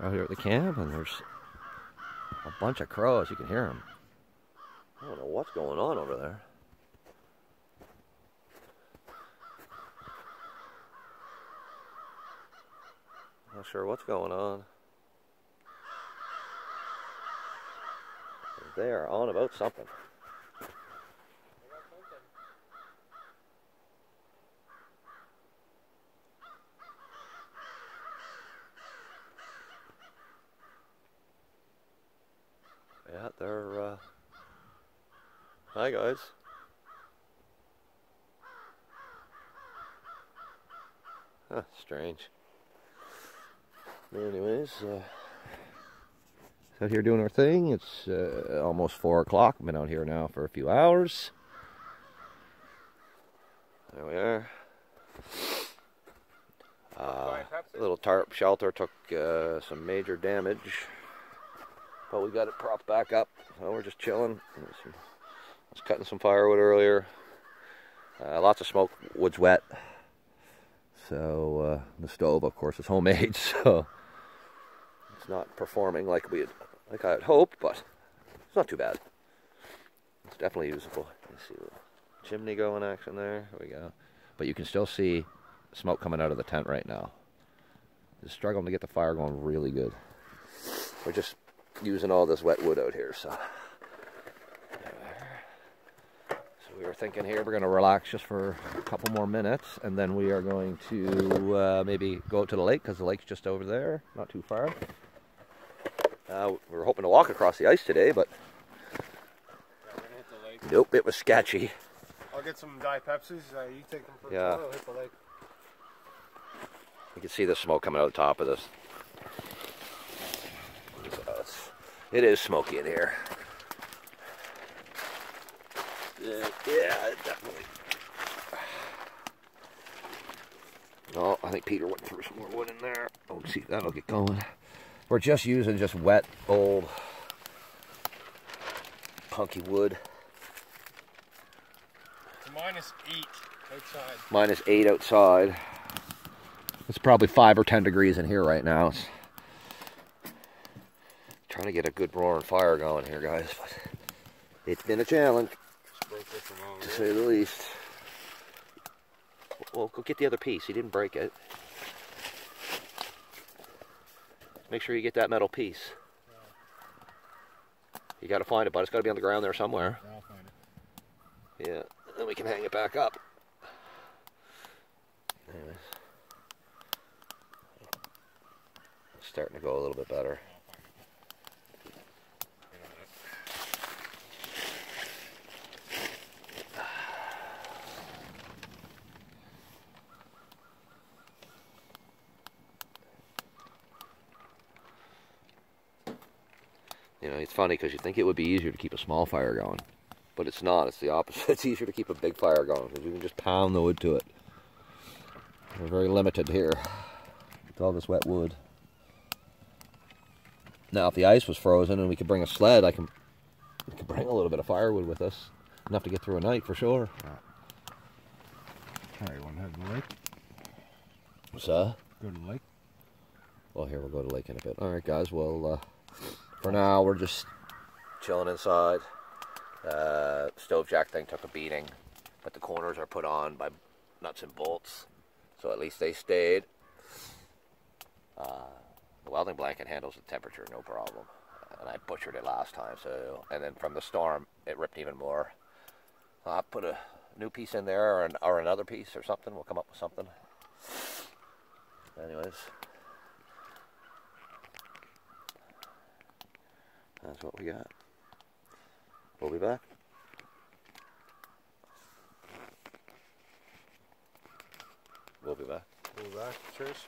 out here at the camp, and there's a bunch of crows. You can hear them. I don't know what's going on over there. Not sure what's going on. They are on about something. Yeah, they're, hi guys. Huh, strange. Anyways, out here doing our thing. It's almost 4 o'clock. I've been out here now for a few hours. There we are. Little tarp shelter took some major damage, but we got it propped back up. So we're just chilling. I was cutting some firewood earlier. Lots of smoke. Wood's wet. So the stove, of course, is homemade. So it's not performing like I had hoped, but it's not too bad. It's definitely usable. You see a little chimney going action there. There we go. But you can still see smoke coming out of the tent right now. Just struggling to get the fire going really good. We're just using all this wet wood out here, so we were thinking here we're going to relax just for a couple more minutes, and then we are going to maybe go out to the lake, because the lake's just over there, not too far. We were hoping to walk across the ice today, but yeah, we're gonna hit the lake. Nope, it was sketchy. I'll get some Diet Pepsis. You take them for yeah. a I'll hit the lake. You can see the smoke coming out the top of this. It is smoky in here. Yeah, definitely. Oh, I think Peter went through some more wood in there. Oh, see, that'll get going. We're just using just wet, old, punky wood. It's -8 outside. -8 outside. It's probably 5 or 10 degrees in here right now. It's trying to get a good roaring fire going here, guys. But it's been a challenge, to say the least. Well, go get the other piece. He didn't break it. Make sure you get that metal piece. You got to find it, but it's got to be on the ground there somewhere. Yeah, I'll find it. Yeah, then we can hang it back up. Anyways. It's starting to go a little bit better. You know, it's funny because you think it would be easier to keep a small fire going, but it's not. It's the opposite. It's easier to keep a big fire going because you can just pound the wood to it. We're very limited here with all this wet wood. Now, if the ice was frozen and we could bring a sled, we could bring a little bit of firewood with us. Enough to get through a night for sure. Alright, you want to head to the lake? What's that? Go to the lake? Well, here, we'll go to the lake in a bit. Alright, guys, well, for now, we're just chilling inside. Stove jack thing took a beating, but the corners are put on by nuts and bolts, so at least they stayed. The welding blanket handles the temperature, no problem. And I butchered it last time, so, and then from the storm, it ripped even more. I'll put a new piece in there, or another piece or something. We'll come up with something. Anyways. That's what we got. We'll be back. We'll be back. We'll be back. Cheers.